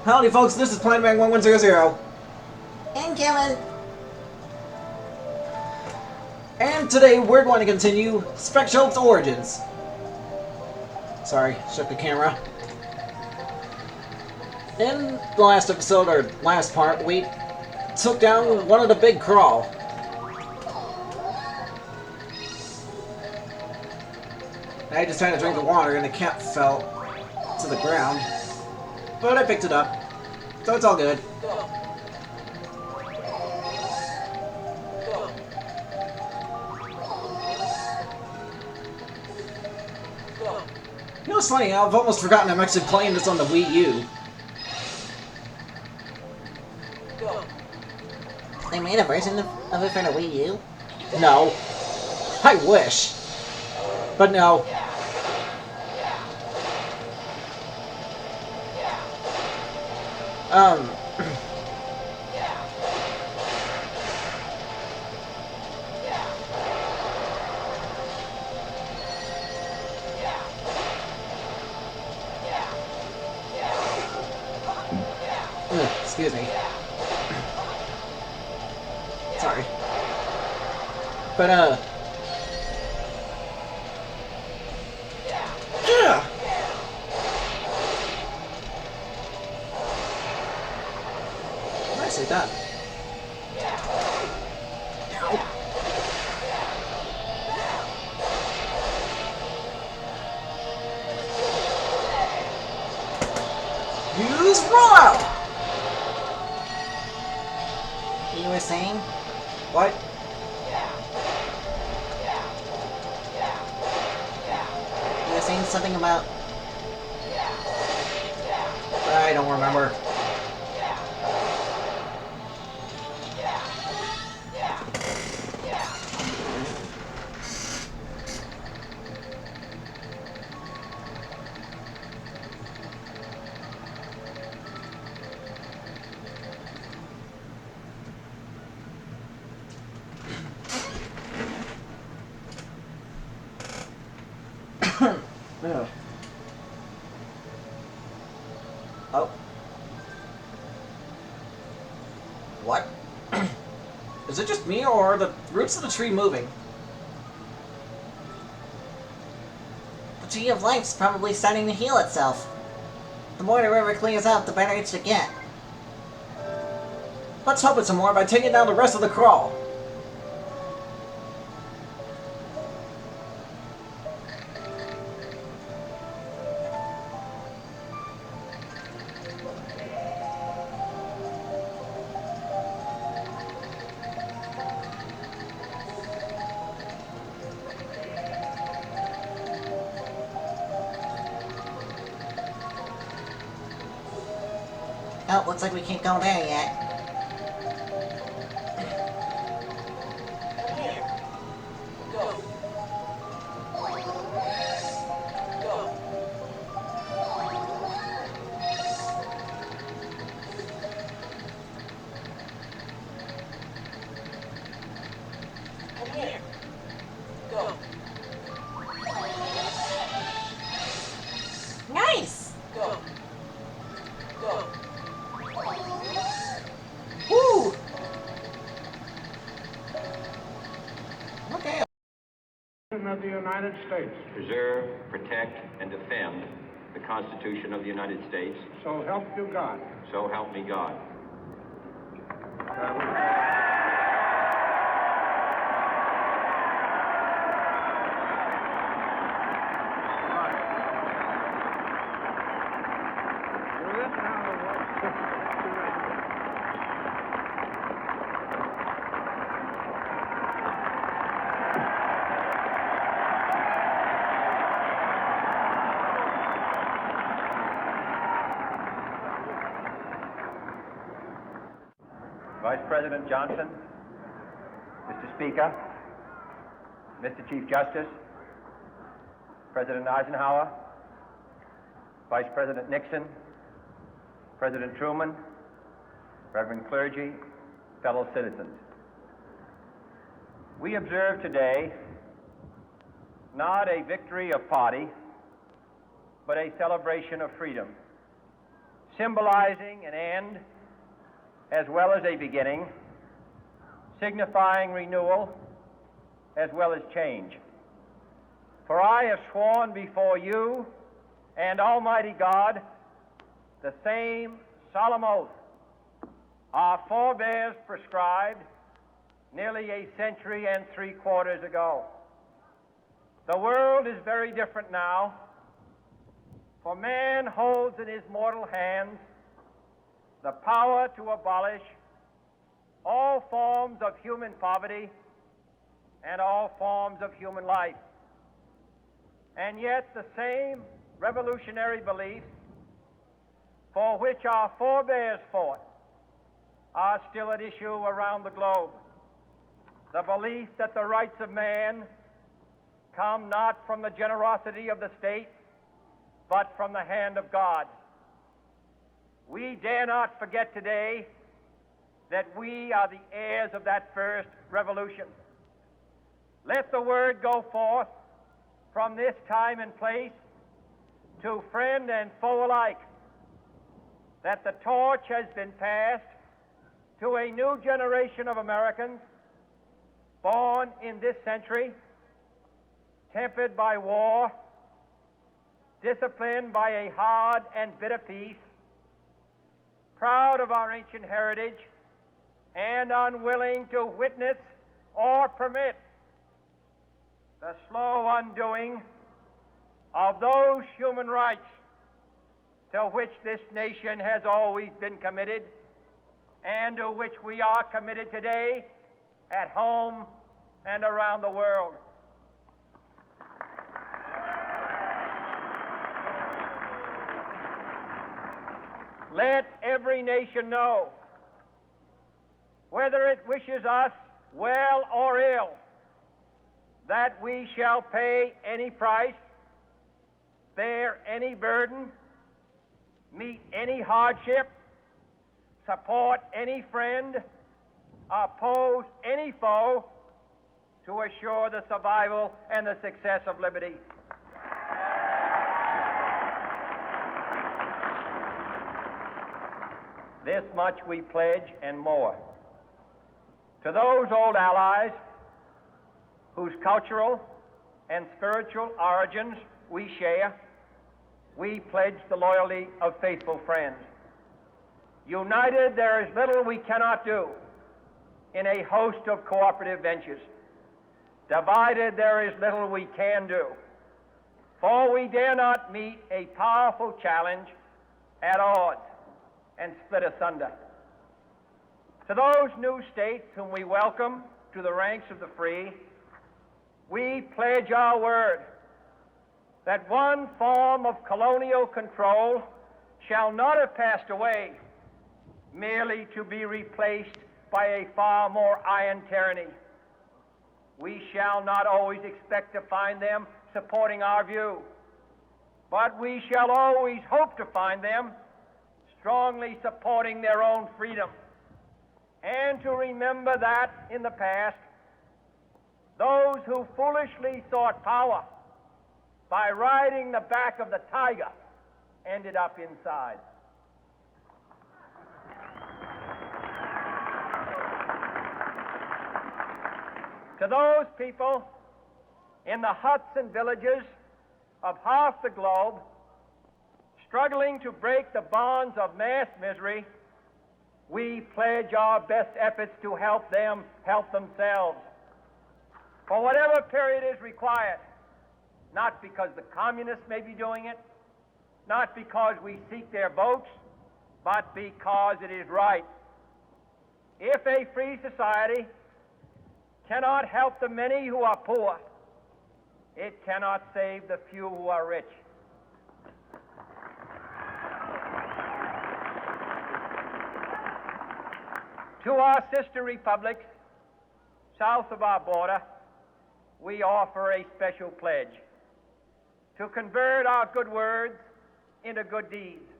Howdy folks, this is Planetman 1100. And Kevin. And today we're going to continue Spectrobes Origins. Sorry, shook the camera. In the last episode, or last part, we took down one of the big krawl. I just tried to drink the water and the cap fell to the ground. But I picked it up, so it's all good. You know, it's funny, I've almost forgotten I'm actually playing this on the Wii U. They made a version of it for the Wii U? No. I wish. But no. Excuse me. Sorry. But, yeah! Nicely done. Ow. Use rollout! You were saying? What? You were saying something about... I don't remember. Oh. What? Is it just me, or are the roots of the tree moving? The Tree of Life's probably starting to heal itself. The more the river clears out, the better it should get. Let's help it some more by taking down the rest of the krawl. Oh, looks like we can't go there yet. Nice! Woo! Okay. Of the United States. Preserve, protect, and defend the Constitution of the United States. So help you God. So help me God. Vice President Johnson, Mr. Speaker, Mr. Chief Justice, President Eisenhower, Vice President Nixon, President Truman, Reverend clergy, fellow citizens. We observe today not a victory of party, but a celebration of freedom, symbolizing an end as well as a beginning, signifying renewal as well as change. For I have sworn before you and Almighty God the same solemn oath our forebears prescribed nearly a century and 3/4 ago. The world is very different now, for man holds in his mortal hands the power to abolish all forms of human poverty and all forms of human life. And yet the same revolutionary beliefs for which our forebears fought are still at issue around the globe. The belief that the rights of man come not from the generosity of the state, but from the hand of God. We dare not forget today that we are the heirs of that first revolution. Let the word go forth from this time and place to friend and foe alike that the torch has been passed to a new generation of Americans born in this century, tempered by war, disciplined by a hard and bitter peace, proud of our ancient heritage, and unwilling to witness or permit the slow undoing of those human rights to which this nation has always been committed and to which we are committed today at home and around the world. Let every nation know, whether it wishes us well or ill, that we shall pay any price, bear any burden, meet any hardship, support any friend, oppose any foe to assure the survival and the success of liberty. This much we pledge and more. To those old allies whose cultural and spiritual origins we share, we pledge the loyalty of faithful friends. United, there is little we cannot do in a host of cooperative ventures. Divided, there is little we can do, for we dare not meet a powerful challenge at odds and split asunder. To those new states whom we welcome to the ranks of the free, we pledge our word that one form of colonial control shall not have passed away merely to be replaced by a far more iron tyranny. We shall not always expect to find them supporting our view, but we shall always hope to find them strongly supporting their own freedom, and to remember that in the past, those who foolishly sought power by riding the back of the tiger ended up inside. To those people in the huts and villages of half the globe struggling to break the bonds of mass misery, we pledge our best efforts to help them help themselves for whatever period is required, not because the communists may be doing it, not because we seek their votes, but because it is right. If a free society cannot help the many who are poor, it cannot save the few who are rich. To our sister republics south of our border, we offer a special pledge to convert our good words into good deeds,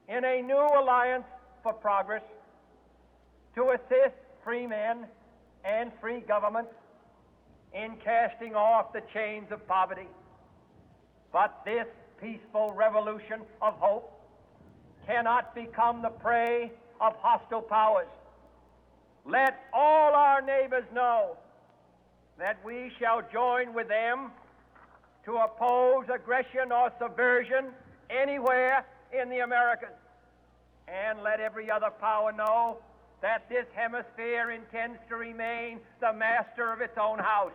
in a new alliance for progress, to assist free men and free governments in casting off the chains of poverty. But this peaceful revolution of hope cannot become the prey of hostile powers. Let all our neighbors know that we shall join with them to oppose aggression or subversion anywhere in the Americas. And let every other power know that this hemisphere intends to remain the master of its own house.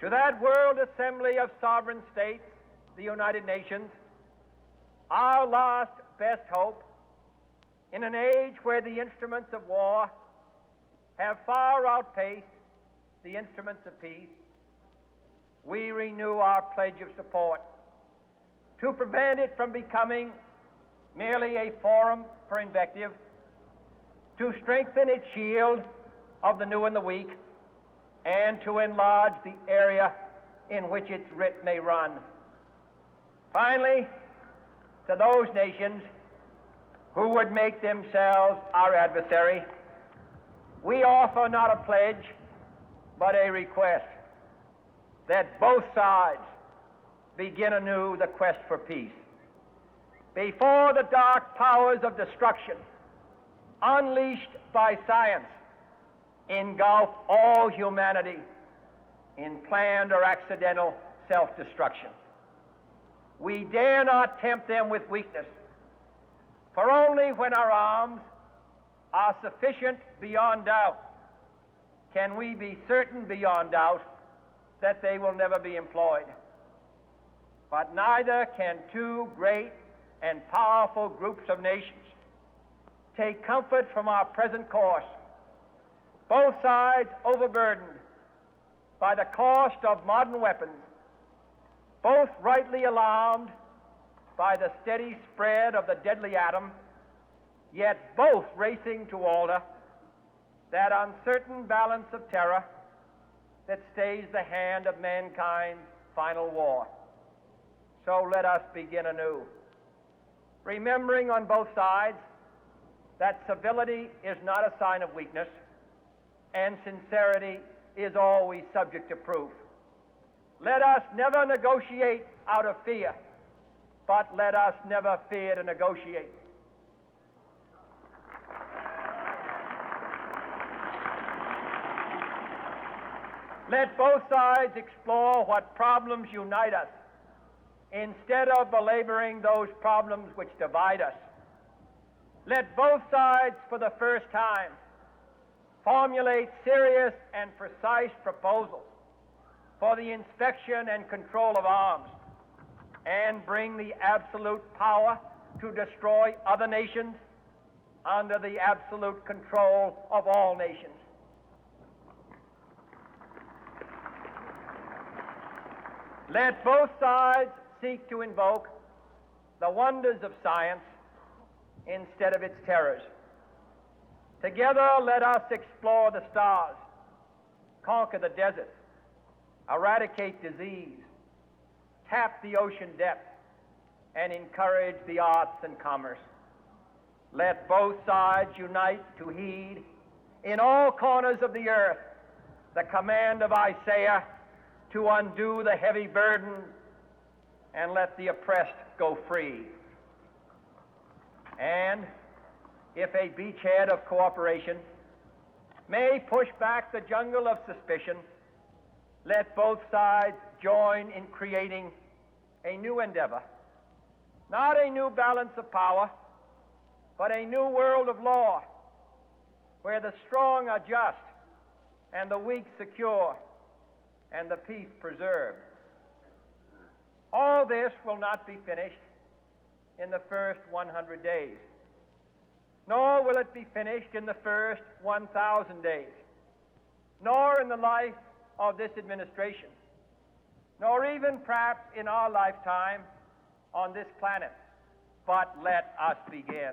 To that World Assembly of Sovereign States, the United Nations, our last best hope, in an age where the instruments of war have far outpaced the instruments of peace, we renew our pledge of support to prevent it from becoming merely a forum for invective, to strengthen its shield of the new and the weak, and to enlarge the area in which its writ may run. Finally, to those nations who would make themselves our adversary, we offer not a pledge, but a request that both sides begin anew the quest for peace. Before the dark powers of destruction, unleashed by science, engulf all humanity in planned or accidental self-destruction, we dare not tempt them with weakness, for only when our arms are sufficient beyond doubt can we be certain beyond doubt that they will never be employed. But neither can two great and powerful groups of nations take comfort from our present course, both sides overburdened by the cost of modern weapons, both rightly alarmed by the steady spread of the deadly atom, yet both racing to alter that uncertain balance of terror that stays the hand of mankind's final war. So let us begin anew, remembering on both sides that civility is not a sign of weakness, and sincerity is always subject to proof. Let us never negotiate out of fear, but let us never fear to negotiate. Let both sides explore what problems unite us, instead of belaboring those problems which divide us. Let both sides, for the first time, formulate serious and precise proposals for the inspection and control of arms, and bring the absolute power to destroy other nations under the absolute control of all nations. Let both sides seek to invoke the wonders of science instead of its terrors. Together, let us explore the stars, conquer the deserts, eradicate disease, tap the ocean depths, and encourage the arts and commerce. Let both sides unite to heed in all corners of the earth the command of Isaiah to undo the heavy burden and let the oppressed go free. And if a beachhead of cooperation may push back the jungle of suspicion, let both sides join in creating a new endeavor, not a new balance of power, but a new world of law, where the strong are just and the weak secure and the peace preserved. All this will not be finished in the first 100 days, nor will it be finished in the first 1,000 days, nor in the life of this administration, nor even perhaps in our lifetime on this planet. But let us begin.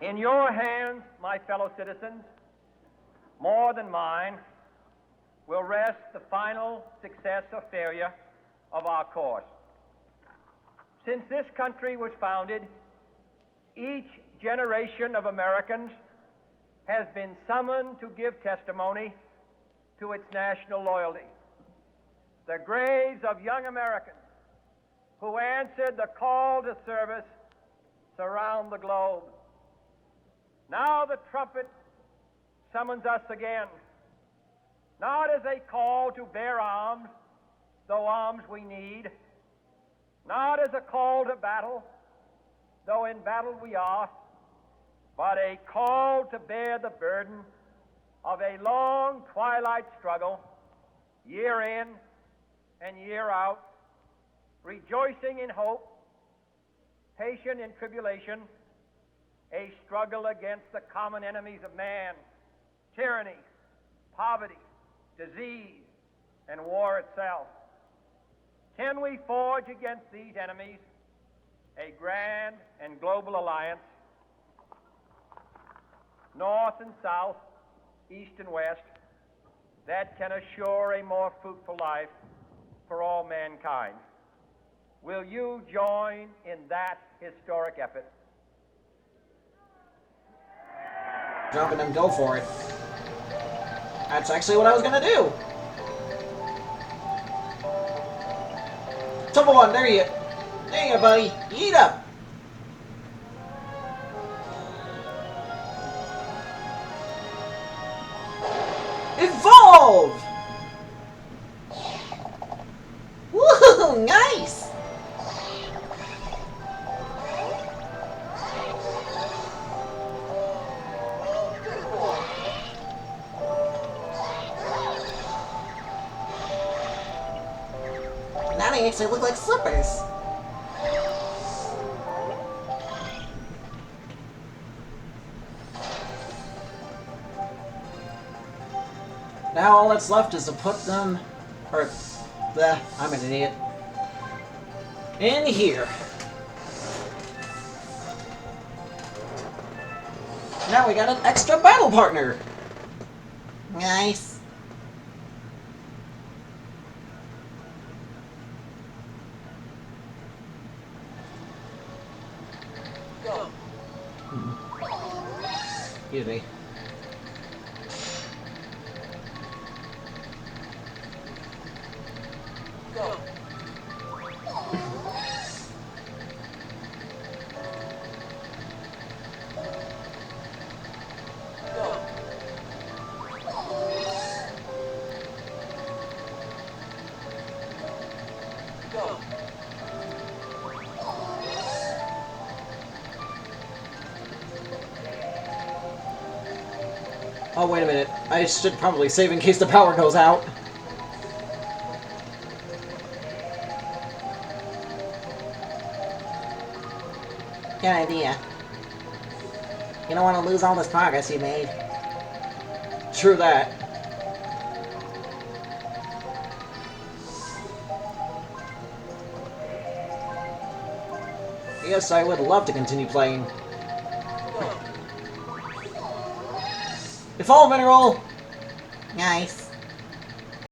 In your hands, my fellow citizens, more than mine, will rest the final success or failure of our course. Since this country was founded, each generation of Americans has been summoned to give testimony to its national loyalty. The graves of young Americans who answered the call to service surround the globe. Now the trumpet summons us again, not as a call to bear arms, though arms we need, not as a call to battle, though in battle we are, but a call to bear the burden of a long twilight struggle, year in and year out, rejoicing in hope, patient in tribulation, a struggle against the common enemies of man, tyranny, poverty, disease, and war itself. Can we forge against these enemies a grand and global alliance, north and south, east and west, that can assure a more fruitful life for all mankind? Will you join in that historic effort? Jump in and go for it. That's actually what I was gonna do. Double one, there you go, buddy. Eat up. Evolve! Woohoo! Nice! Now they actually look like slippers. Now all that's left is to put them, I'm an idiot, in here. Now we got an extra battle partner. Nice. Excuse me. Oh, wait a minute. I should probably save in case the power goes out. Good idea. You don't want to lose all this progress you made. True that. Yes, I would love to continue playing. Evolve, Mineral! Nice.